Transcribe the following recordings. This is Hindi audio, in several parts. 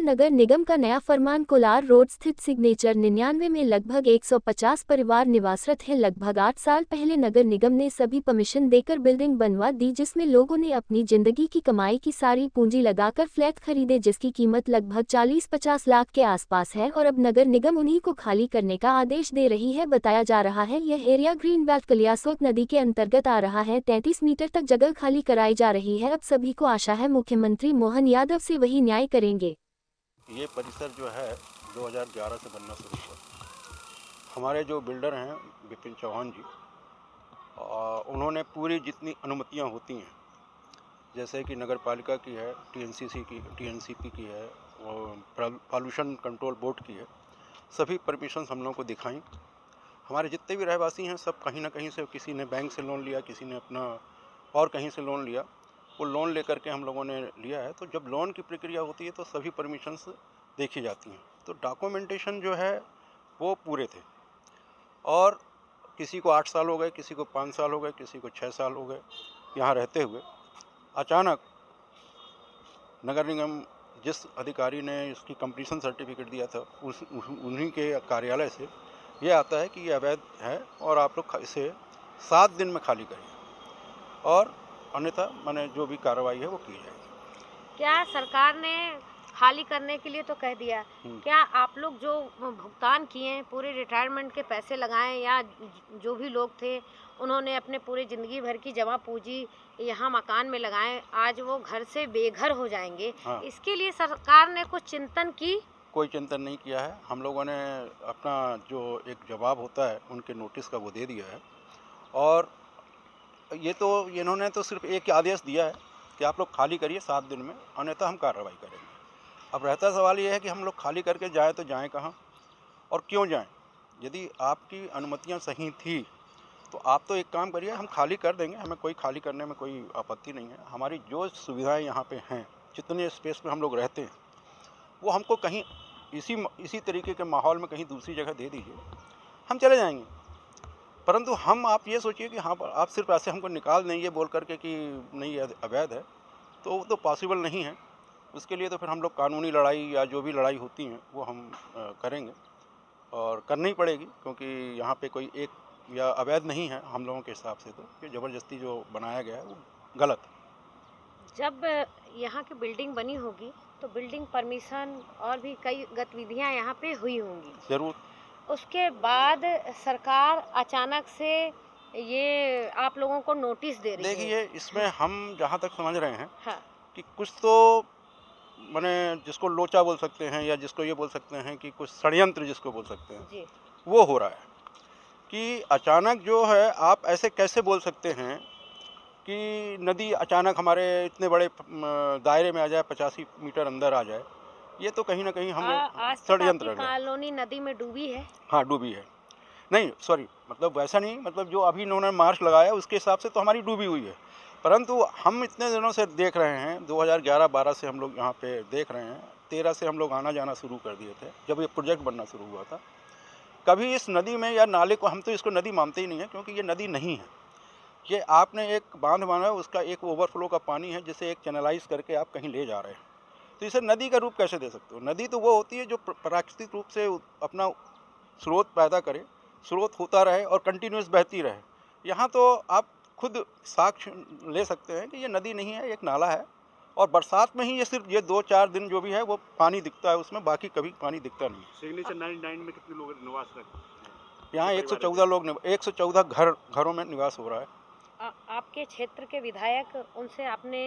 नगर निगम का नया फरमान कोलार रोड स्थित सिग्नेचर 99 में लगभग 150 परिवार निवासरत हैं। लगभग 8 साल पहले नगर निगम ने सभी परमिशन देकर बिल्डिंग बनवा दी, जिसमें लोगों ने अपनी जिंदगी की कमाई की सारी पूंजी लगाकर फ्लैट खरीदे, जिसकी कीमत लगभग 40-50 लाख के आसपास है और अब नगर निगम उन्हीं को खाली करने का आदेश दे रही है। बताया जा रहा है यह एरिया ग्रीन बेल्ट कलियासोत नदी के अंतर्गत आ रहा है। 33 मीटर तक जगह खाली कराई जा रही है। अब सभी को आशा है मुख्यमंत्री मोहन यादव से वही न्याय करेंगे। ये परिसर जो है 2011 से बनना शुरू हुआ। हमारे जो बिल्डर हैं विपिन चौहान जी, उन्होंने पूरी जितनी अनुमतियां होती हैं, जैसे कि नगर पालिका की है, टीएनसीपी की है और पॉल्यूशन कंट्रोल बोर्ड की है, सभी परमिशन हम लोगों को दिखाई। हमारे जितने भी रहवासी हैं सब कहीं ना कहीं से, किसी ने बैंक से लोन लिया, किसी ने अपना और कहीं से लोन लिया, वो लोन लेकर के हम लोगों ने लिया है। तो जब लोन की प्रक्रिया होती है तो सभी परमिशंस देखी जाती हैं। तो डॉक्यूमेंटेशन जो है वो पूरे थे और किसी को 8 साल हो गए, किसी को 5 साल हो गए, किसी को 6 साल हो गए यहाँ रहते हुए। अचानक नगर निगम जिस अधिकारी ने इसकी कंप्लीशन सर्टिफिकेट दिया था उन्हीं के कार्यालय से ये आता है कि ये अवैध है और आप लोग इसे 7 दिन में खाली करिए और अन्यथा माने जो भी कार्रवाई है वो की जाएगी। क्या सरकार ने खाली करने के लिए तो कह दिया, क्या आप लोग जो भुगतान किए हैं, पूरे रिटायरमेंट के पैसे लगाए या जो भी लोग थे उन्होंने अपने पूरे ज़िंदगी भर की जमा पूंजी यहाँ मकान में लगाए, आज वो घर से बेघर हो जाएंगे? हाँ। इसके लिए सरकार ने कुछ चिंतन की? कोई चिंतन नहीं किया है। हम लोगों ने अपना जो एक जवाब होता है उनके नोटिस का वो दे दिया है और इन्होंने तो सिर्फ एक आदेश दिया है कि आप लोग खाली करिए 7 दिन में, अन्यथा हम कार्रवाई करेंगे। अब रहता सवाल ये है कि हम लोग खाली करके जाएँ तो जाएँ कहाँ और क्यों जाएँ? यदि आपकी अनुमतियाँ सही थी तो आप तो एक काम करिए, हम खाली कर देंगे, हमें कोई खाली करने में कोई आपत्ति नहीं है। हमारी जो सुविधाएं यहाँ पे हैं, जितने स्पेस में हम लोग रहते हैं, वो हमको कहीं इसी तरीके के माहौल में कहीं दूसरी जगह दे दीजिए, हम चले जाएंगे। परंतु आप ये सोचिए कि हाँ आप सिर्फ ऐसे हमको निकाल देंगे बोल करके कि नहीं अवैध है, तो वो तो पॉसिबल नहीं है। उसके लिए तो फिर हम लोग कानूनी लड़ाई या जो भी लड़ाई होती हैं वो हम करेंगे और करनी ही पड़ेगी, क्योंकि यहाँ पे कोई एक या अवैध नहीं है हम लोगों के हिसाब से। तो ये ज़बरदस्ती जो बनाया गया है वो गलत है। जब यहाँ की बिल्डिंग बनी होगी तो बिल्डिंग परमिशन और भी कई गतिविधियाँ यहाँ पे हुई होंगी ज़रूर। उसके बाद सरकार अचानक से ये आप लोगों को नोटिस दे रही है। देखिए, इसमें हम जहाँ तक समझ रहे हैं हाँ। कि कुछ तो माने जिसको लोचा बोल सकते हैं या जिसको ये बोल सकते हैं कि कुछ षड्यंत्र जिसको बोल सकते हैं जी। वो हो रहा है कि अचानक जो है आप ऐसे कैसे बोल सकते हैं कि नदी अचानक हमारे इतने बड़े दायरे में आ जाए, 85 मीटर अंदर आ जाए। ये तो कहीं ना कहीं हमें षड्यंत्र है। कॉलोनी नदी में डूबी है? हाँ, डूबी है। नहीं सॉरी, मतलब वैसा नहीं, मतलब जो अभी इन्होंने मार्च लगाया उसके हिसाब से तो हमारी डूबी हुई है। परंतु हम इतने दिनों से देख रहे हैं, 2011-12 से हम लोग यहाँ पे देख रहे हैं, 13 से हम लोग आना जाना शुरू कर दिए थे जब ये प्रोजेक्ट बनना शुरू हुआ था। कभी इस नदी में या नाले को, हम तो इसको नदी मानते ही नहीं है क्योंकि ये नदी नहीं है। ये आपने एक बांध बना है, उसका एक ओवरफ्लो का पानी है जिसे एक चैनलाइज करके आप कहीं ले जा रहे हैं, तो इसे नदी का रूप कैसे दे सकते हो? नदी तो वो होती है जो प्राकृतिक रूप से अपना स्रोत पैदा करे, स्रोत होता रहे और कंटिन्यूस बहती रहे। यहाँ तो आप खुद साक्ष्य ले सकते हैं कि ये नदी नहीं है, एक नाला है और बरसात में ही ये सिर्फ 2-4 दिन जो भी है वो पानी दिखता है उसमें, बाकी कभी पानी दिखता नहीं। सिग्नेचर 99 में कितने लोग निवास रखते हैं? यहाँ 114 लोग, 114 घरों में निवास हो रहा है। आपके क्षेत्र के विधायक, उनसे आपने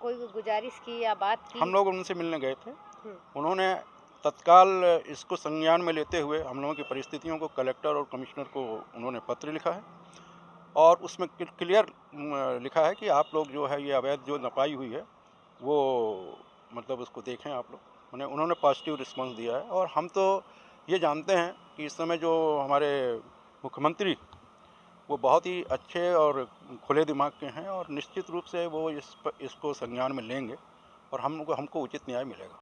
कोई गुजारिश की या बात की? हम लोग उनसे मिलने गए थे, उन्होंने तत्काल इसको संज्ञान में लेते हुए हम लोगों की परिस्थितियों को कलेक्टर और कमिश्नर को उन्होंने पत्र लिखा है और उसमें क्लियर लिखा है कि आप लोग जो है ये अवैध जो नपाई हुई है वो मतलब उसको देखें आप लोग। उन्होंने पॉजिटिव रिस्पांस दिया है और हम तो ये जानते हैं कि इस समय जो हमारे मुख्यमंत्री वो बहुत ही अच्छे और खुले दिमाग के हैं और निश्चित रूप से वो इसको संज्ञान में लेंगे और हमको उचित न्याय मिलेगा।